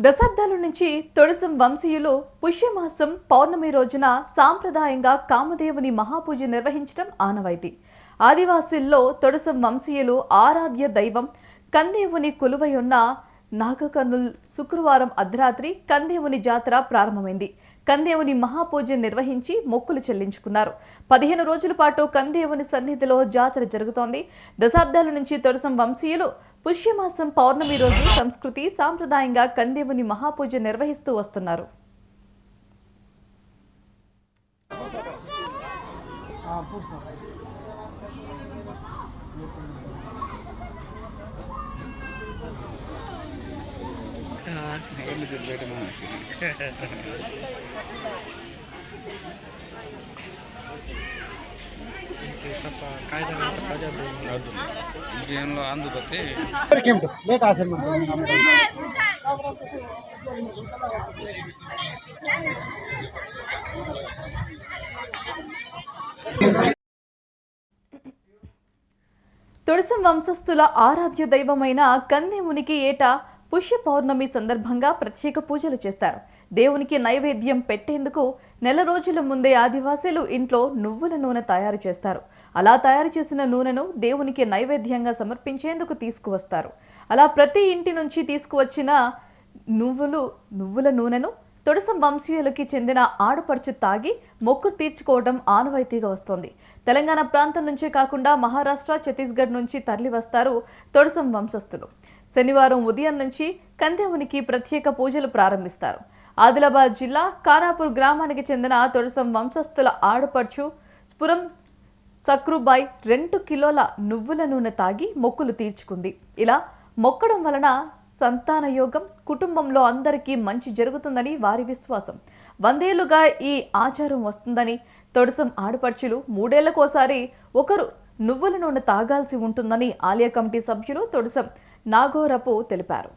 దశాబ్దాల నుంచి తొడిసం వంశీయులు పుష్యమాసం పౌర్ణమి రోజున సాంప్రదాయంగా కామదేవుని మహాపూజ నిర్వహించడం ఆనవాయితీ. ఆదివాసీల్లో తొడిసం వంశీయులు ఆరాధ్య దైవం కందేవుని కొలువై ఉన్న నాగకన్నుల్ శుక్రవారం అర్ధరాత్రి కందేవుని జాతర ప్రారంభమైంది. కందేవుని మహాపూజ నిర్వహించి మొక్కులు చెల్లించుకున్నారు. 15 రోజుల పాటు కందేవుని సన్నిధిలో జాతర జరుగుతోంది. దశాబ్దాల నుంచి తొడిసం వంశీయులు పుష్యమాసం పౌర్ణమి రోజు సంస్కృతి సాంప్రదాయంగా కందేవుని మహాపూజ నిర్వహిస్తూ వస్తున్నారు. తొడిసం వంశస్థుల ఆరాధ్య దైవమైన కందేవునికి ఏటా పుష్య పౌర్ణమి సందర్భంగా ప్రత్యేక పూజలు చేస్తారు. దేవునికి నైవేద్యం పెట్టేందుకు నెల రోజుల ముందే ఆదివాసీలు ఇంట్లో నువ్వుల నూనె తయారు చేస్తారు. అలా తయారు చేసిన నూనెను దేవునికి నైవేద్యంగా సమర్పించేందుకు తీసుకువస్తారు. అలా ప్రతి ఇంటి నుంచి తీసుకువచ్చిన నువ్వుల నూనెను తొడిసం వంశీయులకి చెందిన ఆడపడుచు తాగి మొక్కు తీర్చుకోవడం ఆనవాయితీగా వస్తోంది. తెలంగాణ ప్రాంతం నుంచే కాకుండా మహారాష్ట్ర, ఛత్తీస్గఢ్ నుంచి తరలి వస్తారు తొడిసం వంశస్థులు. శనివారం ఉదయం నుంచి కందేవునికి ప్రత్యేక పూజలు ప్రారంభిస్తారు. ఆదిలాబాద్ జిల్లా ఖానాపూర్ గ్రామానికి చెందిన తొడిసం వంశస్థుల ఆడపడుచు స్పురం సక్రుబాయ్ 2 కిలోల నువ్వుల నూనె తాగి మొక్కులు తీర్చుకుంది. ఇలా మొక్కడం వలన సంతానయోగం, కుటుంబంలో అందరికీ మంచి జరుగుతుందని వారి విశ్వాసం. 100 ఏళ్లుగా ఈ ఆచారం వస్తుందని, తొడిసం ఆడపడుచులు 3 ఏళ్లకోసారి ఒకరు నువ్వుల నూనె తాగాల్సి ఉంటుందని ఆలయ కమిటీ సభ్యులు తొడిసం నాగోరపు తెలిపారు.